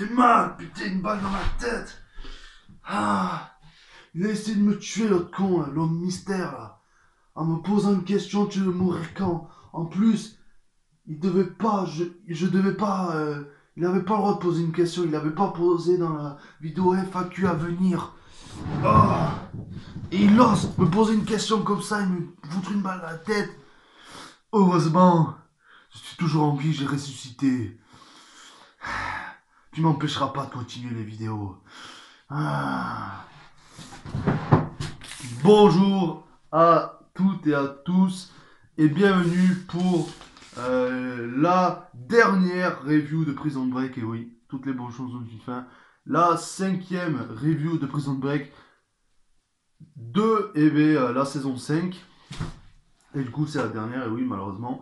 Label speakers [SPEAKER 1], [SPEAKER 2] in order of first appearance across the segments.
[SPEAKER 1] fait mal, putain, une balle dans la tête. Ah, il a essayé de me tuer, l'autre con, l'homme mystère, là. En me posant une question, tu veux mourir quand? En plus, il devait pas, je devais pas, il avait pas le droit de poser une question, il avait pas posé dans la vidéo FAQ à venir. Ah, et il ose me poser une question comme ça, il me foutre une balle dans la tête. Heureusement, je suis toujours en vie, j'ai ressuscité. Tu m'empêcheras pas de continuer les vidéos. Ah. Bonjour à toutes et à tous et bienvenue pour la dernière review de Prison Break. Et oui, toutes les bonnes choses ont une fin. La cinquième review de Prison Break de la saison 5. Et du coup, c'est la dernière, et oui, malheureusement.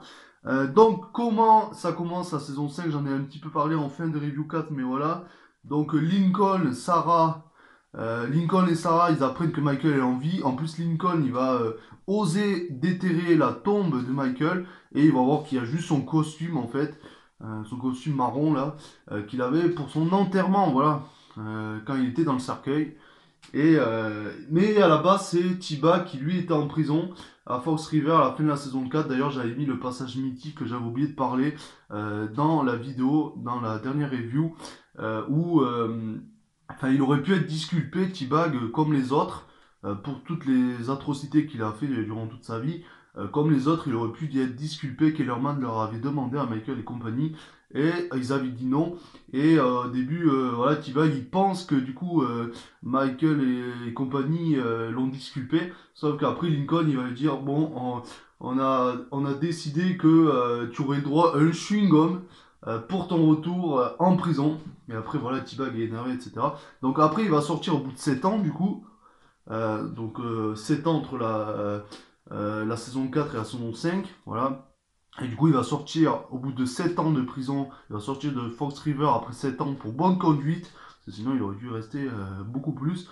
[SPEAKER 1] Donc, comment ça commence la saison 5? J'en ai un petit peu parlé en fin de review 4, mais voilà. Donc, Lincoln et Sarah, ils apprennent que Michael est en vie. En plus, Lincoln, il va oser déterrer la tombe de Michael, et il va voir qu'il y a juste son costume, en fait. Son costume marron, là, qu'il avait pour son enterrement, voilà. Quand il était dans le cercueil. Mais à la base, c'est Chiba qui lui était en prison à Fox River à la fin de la saison 4. D'ailleurs, j'avais mis le passage mythique que j'avais oublié de parler dans la vidéo, dans la dernière review, où enfin, il aurait pu être disculpé, T-Bag, comme les autres, pour toutes les atrocités qu'il a fait durant toute sa vie. Comme les autres, il aurait pu y être disculpé. Kellerman leur avait demandé à Michael et compagnie, et ils avaient dit non. Et au début, voilà, T-Bag, il pense que du coup, Michael et compagnie l'ont disculpé. Sauf qu'après, Lincoln, il va lui dire, bon, on a décidé que tu aurais droit à un chewing-gum pour ton retour en prison. Et après, voilà, T-Bag est énervé, etc. Donc après, il va sortir au bout de 7 ans, du coup. Donc 7 ans entre la saison 4 et la saison 5. Voilà. Et du coup, il va sortir au bout de 7 ans de prison. Il va sortir de Fox River après 7 ans pour bonne conduite. Parce que sinon, il aurait dû rester beaucoup plus.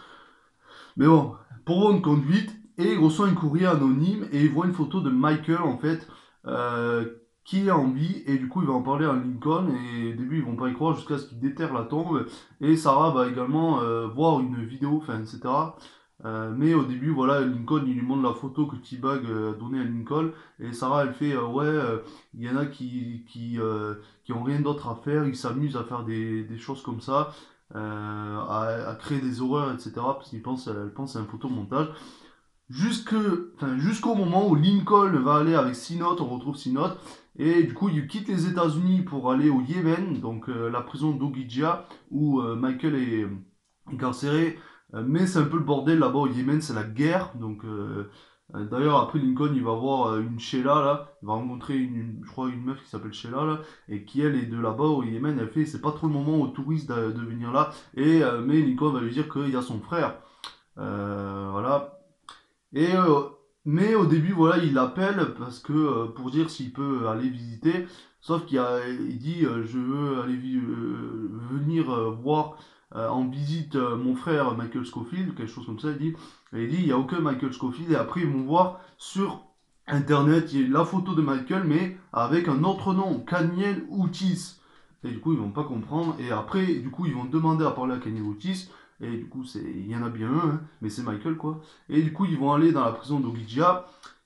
[SPEAKER 1] Mais bon, pour bonne conduite. Et il reçoit un courrier anonyme et il voit une photo de Michael, en fait, qui est en vie. Et du coup, il va en parler à Lincoln. Et au début, ils vont pas y croire jusqu'à ce qu'il déterre la tombe. Et Sarah va également voir une vidéo, enfin, etc. Mais au début, voilà, Lincoln, il lui montre la photo que T-Bag a donnée à Lincoln. Et Sarah, elle fait, ouais, il y en a qui ont rien d'autre à faire. Ils s'amusent à faire des choses comme ça. À créer des horreurs, etc. Parce elle pense à un photomontage. Jusqu'au moment où Lincoln va aller avec Sinot, on retrouve Sinot, et du coup il quitte les États-Unis pour aller au Yémen, donc la prison d'Ogidja, où Michael est incarcéré. Mais c'est un peu le bordel là-bas au Yémen, c'est la guerre. Donc d'ailleurs après Lincoln il va voir une Sheila là, il va rencontrer je crois une meuf qui s'appelle Sheila là, et qui elle est de là-bas au Yémen. Elle fait c'est pas trop le moment aux touristes de venir là, mais Lincoln va lui dire qu'il y a son frère. Voilà. Et, mais au début, voilà, il l'appelle parce que pour dire s'il peut aller visiter. Sauf il dit je veux aller venir voir en visite mon frère Michael Scofield, quelque chose comme ça. Il dit, et il dit il n'y a aucun Michael Scofield. Et après, ils vont voir sur internet il y a la photo de Michael, mais avec un autre nom, Kaniel Outis. Et du coup, ils vont pas comprendre. Et après, du coup, ils vont demander à parler à Kaniel Outis. Et du coup, il y en a bien un, hein, mais c'est Michael quoi. Et du coup, ils vont aller dans la prison d'Ogidja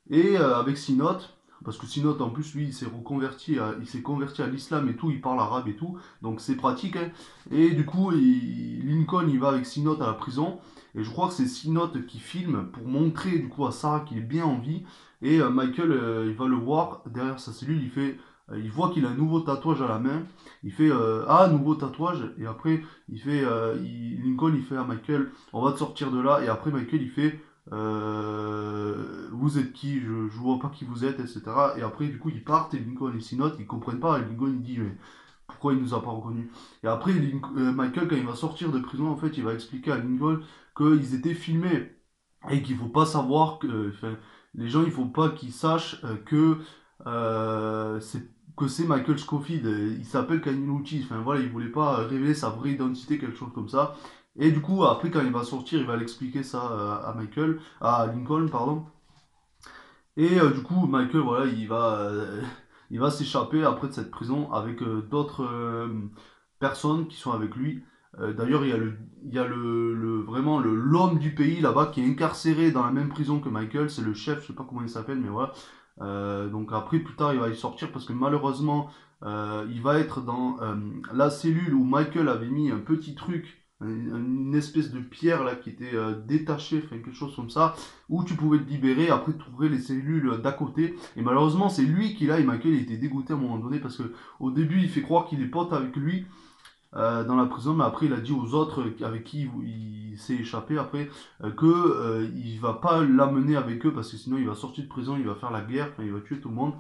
[SPEAKER 1] et avec Sinot, parce que Sinot en plus, lui, il s'est converti à l'islam et tout, il parle arabe et tout, donc c'est pratique. Hein. Et du coup, Lincoln, il va avec Sinot à la prison, et je crois que c'est Sinot qui filme pour montrer du coup à Sarah qu'il est bien en vie. Et Michael, il va le voir derrière sa cellule, il voit qu'il a un nouveau tatouage à la main. Il fait ah nouveau tatouage et après Lincoln il fait à Michael on va te sortir de là. Et après, Michael, il fait vous êtes qui, je vois pas qui vous êtes, etc. Et après, du coup, ils partent et Lincoln et Sinot, ils comprennent pas. Et Lincoln, il dit, mais pourquoi il nous a pas reconnus? Et après, Michael, quand il va sortir de prison, en fait, il va expliquer à Lincoln qu'ils étaient filmés et qu'il faut pas savoir que. Enfin, les gens, il faut pas qu'ils sachent que c'est Michael Scofield. Il s'appelle Kaninuchi. Enfin voilà, il voulait pas révéler sa vraie identité, quelque chose comme ça. Et du coup, après, quand il va sortir, il va l'expliquer ça à Lincoln, pardon. Et du coup, Michael, voilà, il va s'échapper après de cette prison avec d'autres personnes qui sont avec lui. D'ailleurs, il y a vraiment l'homme du pays là-bas qui est incarcéré dans la même prison que Michael. C'est le chef, je sais pas comment il s'appelle, mais voilà. Donc après, plus tard, il va y sortir parce que malheureusement, il va être dans la cellule où Michael avait mis un petit truc, une espèce de pierre là qui était détachée, enfin quelque chose comme ça, où tu pouvais te libérer. Après, tu trouverais les cellules d'à côté. Et malheureusement, c'est lui qui là, et Michael il était dégoûté à un moment donné parce que au début, il fait croire qu'il est pote avec lui dans la prison, mais après il a dit aux autres avec qui il s'est échappé après que il va pas l'amener avec eux parce que sinon il va sortir de prison, il va faire la guerre, enfin, il va tuer tout le monde.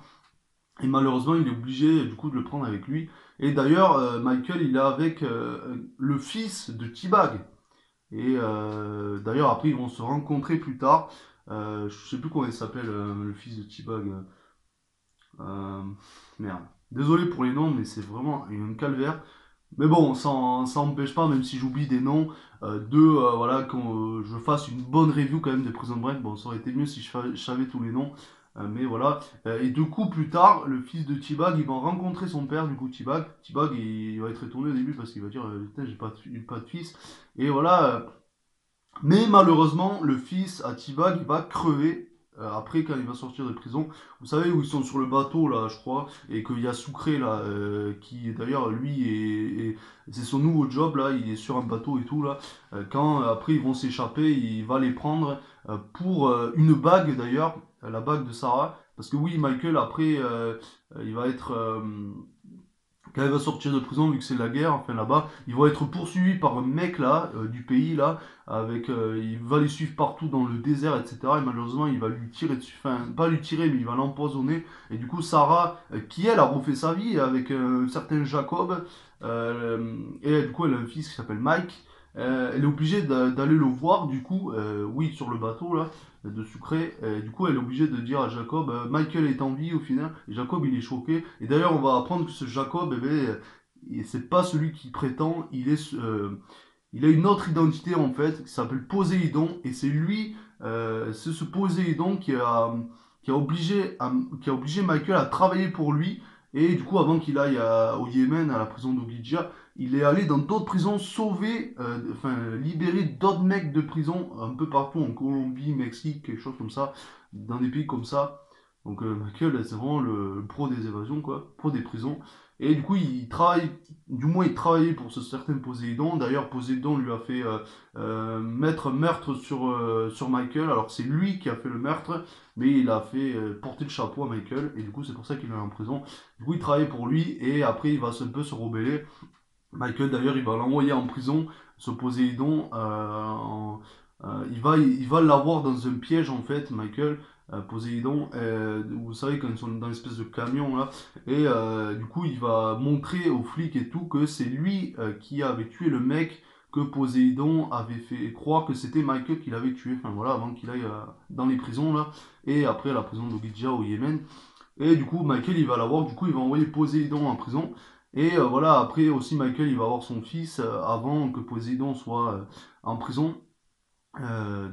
[SPEAKER 1] Et malheureusement, il est obligé du coup de le prendre avec lui. Et d'ailleurs, Michael, il est avec le fils de T-Bag. Et d'ailleurs, après, ils vont se rencontrer plus tard. Je sais plus comment il s'appelle, le fils de T-Bag. Euh, merde. Désolé pour les noms, mais c'est vraiment un calvaire. Mais bon, ça n'empêche pas, même si j'oublie des noms, voilà, quand je fasse une bonne review quand même de Prison Break. Bon, ça aurait été mieux si je savais tous les noms. Mais voilà. Et du coup, plus tard, le fils de T-Bag, il va rencontrer son père, du coup, T-Bag. T-Bag, il va être étonné au début parce qu'il va dire, putain, j'ai pas de fils. Et voilà. Mais malheureusement, le fils à T-Bag, il va crever. Après, quand il va sortir de prison, vous savez où ils sont sur le bateau là, je crois, et qu'il y a Sucré là, qui d'ailleurs lui c'est son nouveau job là, il est sur un bateau et tout là. Quand après ils vont s'échapper, il va les prendre pour une bague d'ailleurs, la bague de Sarah, parce que oui, Michael après il va être quand il va sortir de prison, vu que c'est la guerre, enfin là-bas, ils vont être poursuivis par un mec là, du pays là, il va les suivre partout dans le désert, etc. Et malheureusement, il va lui tirer dessus, enfin pas lui tirer, mais il va l'empoisonner. Et du coup, Sarah, qui elle a refait sa vie avec un certain Jacob, et du coup, elle a un fils qui s'appelle Mike. Elle est obligée d'aller le voir, du coup, oui, sur le bateau là, de Sucré. Du coup, elle est obligée de dire à Jacob, Michael est en vie au final. Et Jacob, il est choqué. Et d'ailleurs, on va apprendre que ce Jacob, eh ben, c'est pas celui qui prétend. Il a une autre identité en fait, qui s'appelle Poséidon. Et c'est lui, c'est ce Poséidon qui a obligé Michael à travailler pour lui. Et du coup, avant qu'il aille au Yémen, à la prison d'Oglidja, il est allé dans d'autres prisons sauver, enfin libérer d'autres mecs de prison un peu partout en Colombie, Mexique, quelque chose comme ça, dans des pays comme ça. Donc Michael, c'est vraiment le pro des évasions, quoi, pro des prisons. Et du coup, il travaille, du moins il travaillait pour ce certain Poséidon. D'ailleurs, Poséidon lui a fait mettre un meurtre sur Michael. Alors c'est lui qui a fait le meurtre, mais il a fait porter le chapeau à Michael. Et du coup, c'est pour ça qu'il est en prison. Du coup, il travaille pour lui et après, il va un peu se rebeller. Michael, d'ailleurs, il va l'envoyer en prison, ce Poséidon. Il va l'avoir dans un piège, en fait, Michael, Poséidon. Vous savez, quand ils sont dans l'espèce de camion, là. Et du coup, il va montrer aux flics et tout que c'est lui qui avait tué le mec que Poséidon avait fait croire que c'était Michael qui l'avait tué. Enfin, voilà, avant qu'il aille dans les prisons, là. Et après, la prison d'Ogidja au Yémen. Et du coup, Michael, il va l'avoir. Du coup, il va envoyer Poséidon en prison. Et voilà, après aussi, Michael, il va avoir son fils avant que Poséidon soit en prison.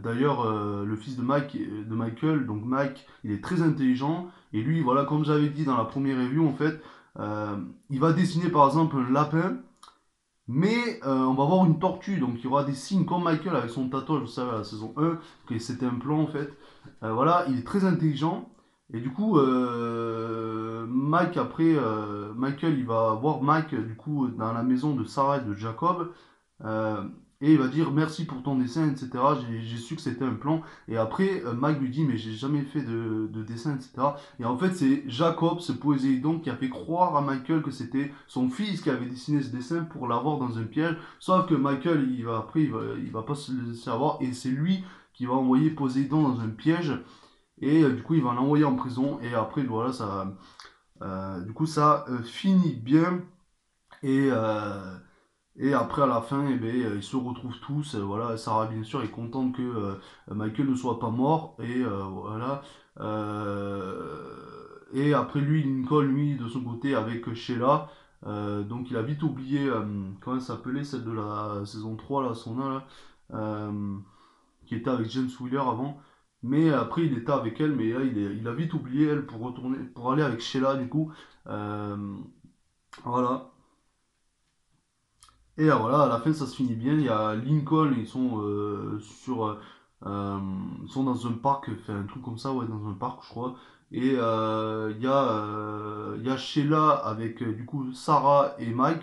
[SPEAKER 1] D'ailleurs, le fils de Michael, donc Mike, il est très intelligent. Et lui, voilà, comme j'avais dit dans la première review, en fait, il va dessiner par exemple un lapin. Mais on va avoir une tortue, donc il y aura des signes comme Michael avec son tatouage, vous savez, à la saison 1, que c'était un plan en fait. Voilà, il est très intelligent. Et du coup, Michael, il va voir Mike, du coup, dans la maison de Sarah et de Jacob. euh, et il va dire merci pour ton dessin, etc. J'ai su que c'était un plan. Et après, Mike lui dit, mais j'ai jamais fait de dessin, etc. Et en fait, c'est Jacob, ce Poséidon, qui a fait croire à Michael que c'était son fils qui avait dessiné ce dessin pour l'avoir dans un piège. Sauf que Michael, il va pas se laisser avoir. Et c'est lui qui va envoyer Poséidon dans un piège. Et du coup, il va l'envoyer en prison. Et après, voilà, du coup, ça finit bien. Et, après, à la fin, eh ben, ils se retrouvent tous. Voilà, Sarah, bien sûr, est contente que Michael ne soit pas mort. Et voilà. Et après, lui, Lincoln, lui, de son côté, avec Sheila. Donc, il a vite oublié, comment elle s'appelait, celle de la saison 3 là, son nom, là. Euh, qui était avec James Wheeler avant. Mais après, il était avec elle, mais là, il a vite oublié elle pour retourner, pour aller avec Sheila, du coup. Euh, voilà. Et voilà, à la fin, ça se finit bien. Il y a Lincoln, ils sont dans un parc, fait un truc comme ça, ouais, dans un parc, je crois. Et il y a Sheila avec du coup Sarah et Mike,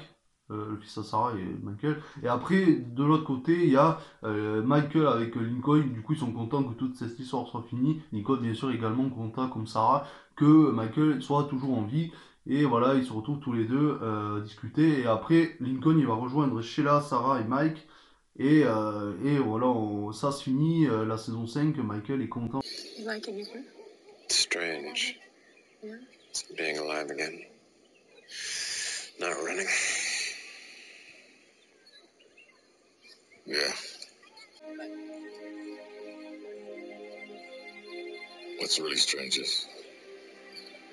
[SPEAKER 1] le fils de Sarah et Michael. Et après, de l'autre côté, il y a Michael avec Lincoln. Du coup, ils sont contents que toute cette histoire soit finie. Lincoln, bien sûr, également content comme Sarah que Michael soit toujours en vie. Et voilà, ils se retrouvent tous les deux discuter. Et après, Lincoln, il va rejoindre Sheila, Sarah et Mike. Et voilà, ça se finit. La saison 5 Michael est content.
[SPEAKER 2] You like it different?
[SPEAKER 3] Strange.
[SPEAKER 2] Yeah.
[SPEAKER 3] Being alive again. Not running. Yeah. What's really strange is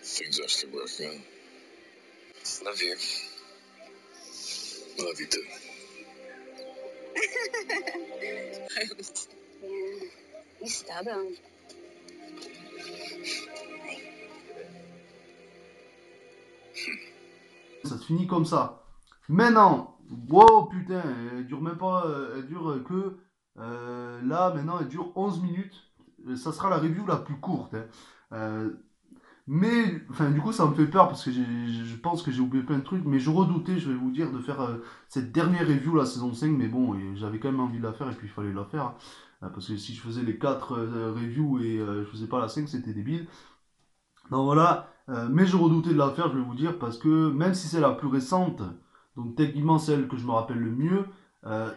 [SPEAKER 3] things are still working on. Love you. Love you too.
[SPEAKER 2] Yeah. You stubborn.
[SPEAKER 1] Ça se finit comme ça. Maintenant, wow, putain, elle dure même pas, elle dure que, là, maintenant, elle dure 11 minutes. Ça sera la review la plus courte, hein. Mais, enfin, du coup, ça me fait peur parce que je pense que j'ai oublié plein de trucs. Mais je redoutais, je vais vous dire, de faire cette dernière review, la saison 5. Mais bon, j'avais quand même envie de la faire et puis il fallait la faire, hein. Parce que si je faisais les 4 reviews et je faisais pas la 5, c'était débile. Donc voilà, mais je redoutais de la faire, je vais vous dire, parce que même si c'est la plus récente, donc techniquement celle que je me rappelle le mieux, euh,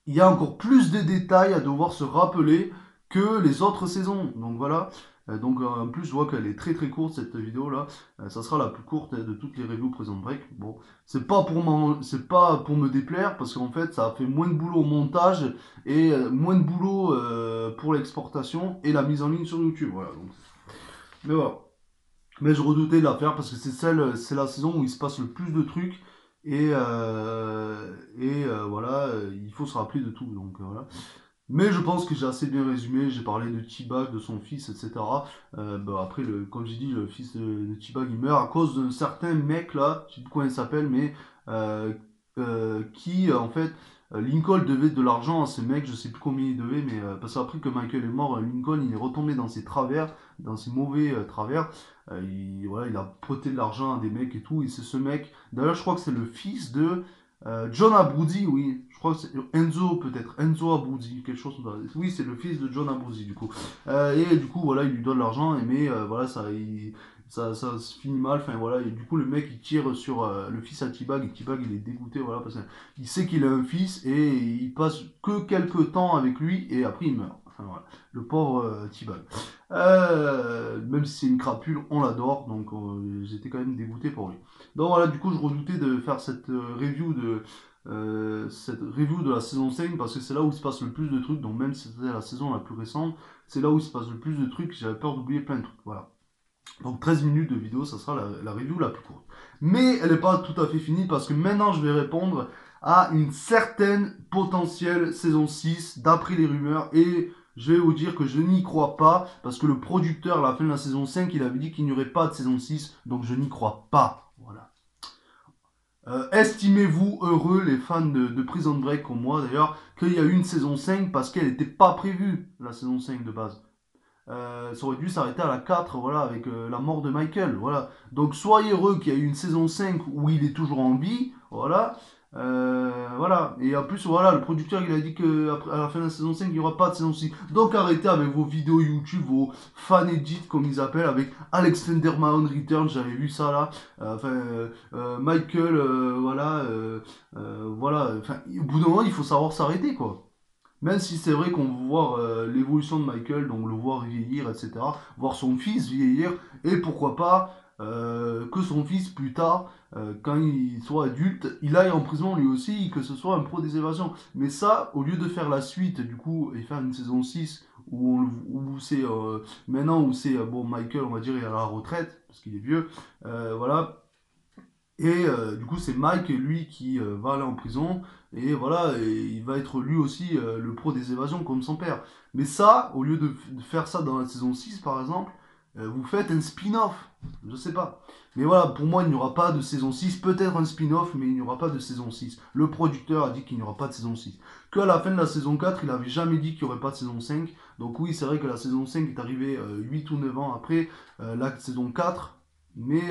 [SPEAKER 1] il y a encore plus de détails à devoir se rappeler que les autres saisons. Donc voilà. En plus, je vois qu'elle est très très courte cette vidéo là. Ça sera la plus courte de toutes les reviews Prison Break. Bon, c'est pas pour me déplaire parce qu'en fait, ça a fait moins de boulot au montage et moins de boulot pour l'exportation et la mise en ligne sur YouTube. Voilà. Mais voilà. Mais je redoutais de la faire parce que c'est la saison où il se passe le plus de trucs voilà, il faut se rappeler de tout. Donc voilà. Mais je pense que j'ai assez bien résumé. J'ai parlé de T-Bag, de son fils, etc. Après, comme j'ai dit, le fils de T-Bag il meurt à cause d'un certain mec là, je sais plus comment il s'appelle, mais euh, qui en fait. Lincoln devait de l'argent à ce mec, je sais plus combien il devait, mais parce qu'après que Michael est mort, Lincoln il est retombé dans ses travers, dans ses mauvais travers. Voilà, il a prêté de l'argent à des mecs et tout, et c'est ce mec. D'ailleurs, je crois que c'est le fils de John Abruzzi, oui. Je crois que c'est Enzo, peut-être. Enzo Abruzzi, quelque chose comme ça. Oui, c'est le fils de John Abruzzi, du coup. Et du coup, voilà, il lui donne l'argent, mais voilà, ça se finit mal. Enfin, voilà, et du coup, le mec, il tire sur le fils à T-Bag, et T-Bag, il est dégoûté, voilà, parce qu'il sait qu'il a un fils, et il passe que quelques temps avec lui, et après, il meurt. Enfin, voilà. Le pauvre T-Bag. Même si c'est une crapule, on l'adore, donc j'étais quand même dégoûté pour lui. Donc voilà, du coup, je redoutais de faire cette review de la saison 5 parce que c'est là où il se passe le plus de trucs. Donc même si c'était la saison la plus récente, c'est là où il se passe le plus de trucs. J'avais peur d'oublier plein de trucs. Voilà. Donc 13 minutes de vidéo, ça sera la review la plus courte. Mais elle n'est pas tout à fait finie parce que maintenant je vais répondre à une certaine potentielle saison 6 d'après les rumeurs et je vais vous dire que je n'y crois pas parce que le producteur à la fin de la saison 5 il avait dit qu'il n'y aurait pas de saison 6 donc je n'y crois pas. Voilà. Estimez-vous heureux les fans de Prison Break comme moi d'ailleurs qu'il y a eu une saison 5 parce qu'elle n'était pas prévue la saison 5 de base. Ça aurait dû s'arrêter à la 4, voilà, avec la mort de Michael, voilà. Donc soyez heureux qu'il y ait eu une saison 5 où il est toujours en vie, voilà. Voilà. Et en plus, voilà, le producteur il a dit qu'à la fin de la saison 5, il n'y aura pas de saison 6. Donc arrêtez avec vos vidéos YouTube, vos fan edits comme ils appellent, avec Alex Fenderman Return, j'avais vu ça là. Michael, voilà. Enfin, au bout d'un moment, il faut savoir s'arrêter quoi. Même si c'est vrai qu'on voit l'évolution de Michael, donc le voir vieillir, etc. Voir son fils vieillir, et pourquoi pas que son fils plus tard, quand il soit adulte, il aille en prison lui aussi, que ce soit un pro des évasions. Mais ça, au lieu de faire la suite, du coup, et faire une saison 6 où c'est maintenant où c'est bon Michael, on va dire, il est à la retraite, parce qu'il est vieux, voilà. Et du coup, c'est Mike, lui, qui va aller en prison. Et voilà, et il va être lui aussi le pro des évasions, comme son père. Mais ça, au lieu de faire ça dans la saison 6 par exemple, vous faites un spin-off. Je sais pas. Mais voilà, pour moi, il n'y aura pas de saison 6. Peut-être un spin-off, mais il n'y aura pas de saison 6. Le producteur a dit qu'il n'y aura pas de saison 6. Qu'à la fin de la saison 4, il n'avait jamais dit qu'il n'y aurait pas de saison 5. Donc oui, c'est vrai que la saison 5 est arrivée 8 ou 9 ans après la saison 4. Mais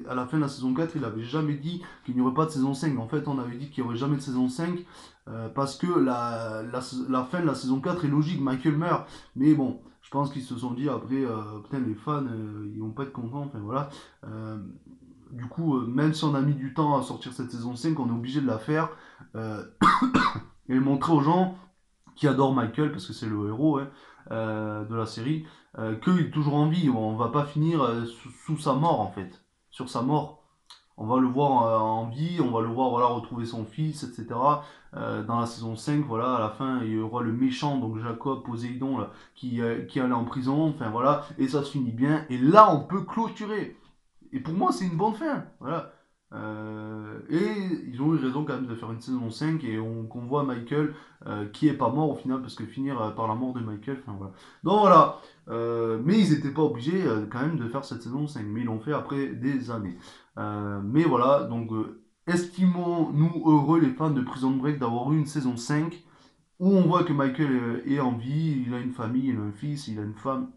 [SPEAKER 1] à la fin de la saison 4, il n'avait jamais dit qu'il n'y aurait pas de saison 5. En fait, on avait dit qu'il n'y aurait jamais de saison 5 parce que la fin de la saison 4 est logique, Michael meurt. Mais bon, je pense qu'ils se sont dit après, putain, les fans, ils vont pas être contents. Enfin voilà. Euh, du coup, même si on a mis du temps à sortir cette saison 5, on est obligé de la faire euh, et montrer aux gens qui adorent Michael, parce que c'est le héros hein, de la série, qu'il est toujours en vie. On va pas finir sous sa mort en fait. Sur sa mort. On va le voir en vie, on va le voir voilà, retrouver son fils, etc. Dans la saison 5, voilà, à la fin, il y aura le méchant, donc Jacob Poséidon, là, qui allait en prison, enfin voilà, et ça se finit bien. Et là, on peut clôturer. Et pour moi, c'est une bonne fin. Voilà. Et ils ont eu raison quand même de faire une saison 5 et qu'on voit Michael qui est pas mort au final parce que finir par la mort de Michael, enfin voilà. Donc voilà. Mais ils n'étaient pas obligés quand même de faire cette saison 5, mais ils l'ont fait après des années. Mais voilà, donc estimons-nous heureux les fans de Prison Break d'avoir eu une saison 5 où on voit que Michael est en vie, il a une famille, il a un fils, il a une femme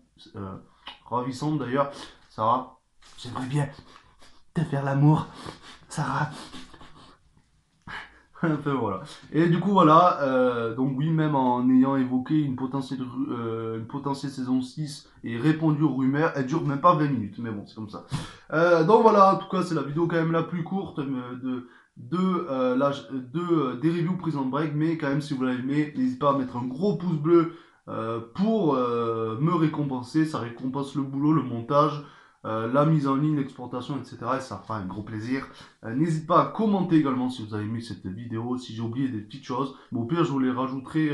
[SPEAKER 1] ravissante d'ailleurs, Sarah. J'aimerais bien te faire l'amour, Sarah. Enfin, voilà. Et du coup, voilà. Donc, oui, même en ayant évoqué une potentielle saison 6 et répondu aux rumeurs, elle dure même pas 20 minutes. Mais bon, c'est comme ça. Donc, voilà. En tout cas, c'est la vidéo quand même la plus courte des reviews Prison Break. Mais quand même, si vous l'avez aimé, n'hésitez pas à mettre un gros pouce bleu pour me récompenser. Ça récompense le boulot, le montage. La mise en ligne, l'exportation, etc. Et ça fera un gros plaisir. N'hésitez pas à commenter également si vous avez aimé cette vidéo, si j'ai oublié des petites choses. Mais au pire, je vous les rajouterai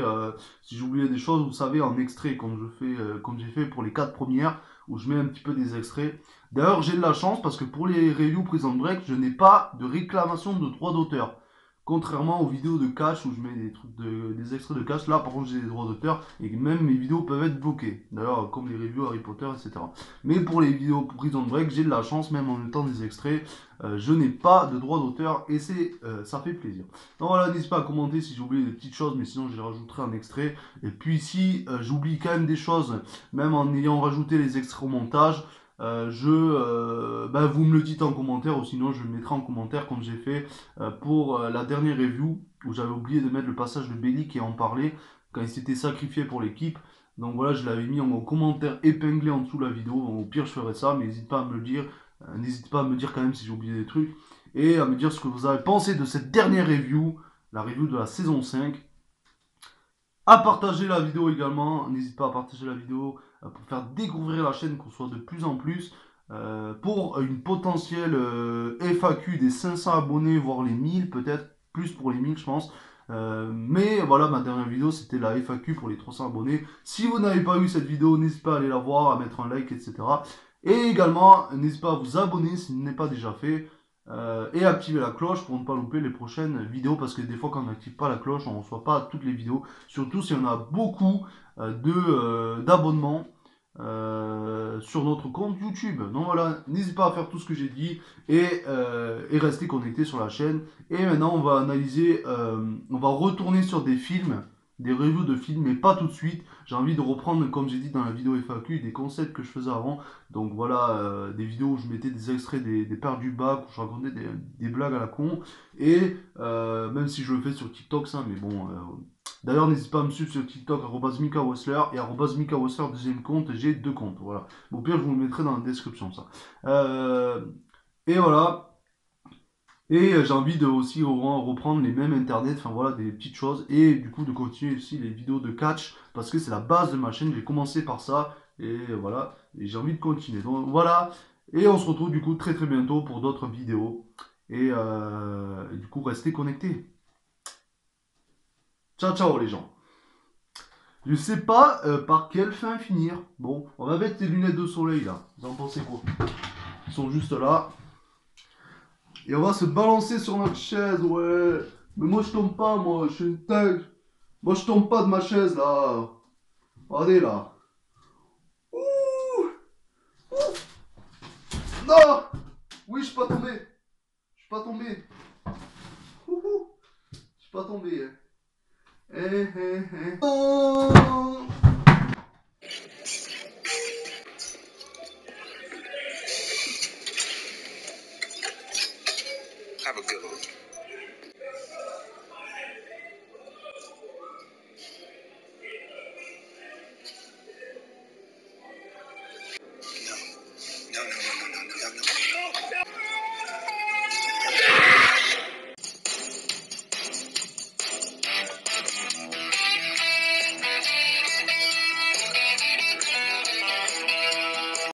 [SPEAKER 1] si j'ai oublié des choses, vous savez, en extrait, comme j'ai fait pour les 4 premières, où je mets un petit peu des extraits. D'ailleurs, j'ai de la chance parce que pour les reviews Prison Break, je n'ai pas de réclamation de droits d'auteur. Contrairement aux vidéos de cash où je mets des extraits de cash, là par contre j'ai des droits d'auteur et même mes vidéos peuvent être bloquées. D'ailleurs, comme les reviews Harry Potter, etc. Mais pour les vidéos Prison Break, j'ai de la chance, même en mettant des extraits, je n'ai pas de droit d'auteur et ça fait plaisir. Donc voilà, n'hésitez pas à commenter si j'ai oublié des petites choses, mais sinon je les rajouterai en extrait. Et puis si j'oublie quand même des choses, même en ayant rajouté les extraits au montage, vous me le dites en commentaire ou sinon je le mettrai en commentaire comme j'ai fait pour la dernière review où j'avais oublié de mettre le passage de Belly qui en parlait quand il s'était sacrifié pour l'équipe. Donc voilà, je l'avais mis en commentaire épinglé en dessous de la vidéo. Donc, au pire, je ferai ça, mais n'hésitez pas à me le dire. N'hésitez pas à me dire quand même si j'ai oublié des trucs. Et à me dire ce que vous avez pensé de cette dernière review, la review de la saison 5. À partager la vidéo également. N'hésitez pas à partager la vidéo pour faire découvrir la chaîne, qu'on soit de plus en plus. Pour une potentielle FAQ des 500 abonnés, voire les 1000, peut-être plus pour les 1000, je pense. Mais voilà, ma dernière vidéo, c'était la FAQ pour les 300 abonnés. Si vous n'avez pas vu cette vidéo, n'hésitez pas à aller la voir, à mettre un like, etc. Et également, n'hésitez pas à vous abonner si ce n'est pas déjà fait. Et activer la cloche pour ne pas louper les prochaines vidéos. Parce que des fois, quand on n'active pas la cloche, on ne reçoit pas toutes les vidéos. Surtout si on a beaucoup d'abonnements sur notre compte YouTube. Donc voilà, n'hésitez pas à faire tout ce que j'ai dit et rester connecté sur la chaîne. Et maintenant, on va analyser, on va retourner sur des films, des reviews de films, mais pas tout de suite. J'ai envie de reprendre, comme j'ai dit dans la vidéo FAQ, des concepts que je faisais avant. Donc voilà, des vidéos où je mettais des extraits des pères du bac, où je racontais des blagues à la con. Et même si je le fais sur TikTok, ça, mais bon. D'ailleurs, n'hésitez pas à me suivre sur TikTok, @MikaWessler et @MikaWessler, deuxième compte, j'ai 2 comptes. Voilà. Au pire, je vous le mettrai dans la description, ça. Et voilà. Et j'ai envie de aussi reprendre les mêmes internet, enfin voilà, des petites choses. Et du coup, de continuer aussi les vidéos de catch, parce que c'est la base de ma chaîne. J'ai commencé par ça, et voilà. Et j'ai envie de continuer. Donc voilà. Et on se retrouve du coup très très bientôt pour d'autres vidéos. Et du coup, restez connectés. Ciao ciao les gens. Je sais pas par quelle fin finir. Bon, on va mettre tes lunettes de soleil là. Vous en pensez quoi? Ils sont juste là. Et on va se balancer sur notre chaise, ouais. Mais moi je tombe pas, moi, je suis une tête. Moi je tombe pas de ma chaise là. Regardez là. Ouh, ouh. Non! Oui, je suis pas tombé. Je suis pas tombé. Ouhou. Je suis pas tombé. Non!
[SPEAKER 3] Have a good one.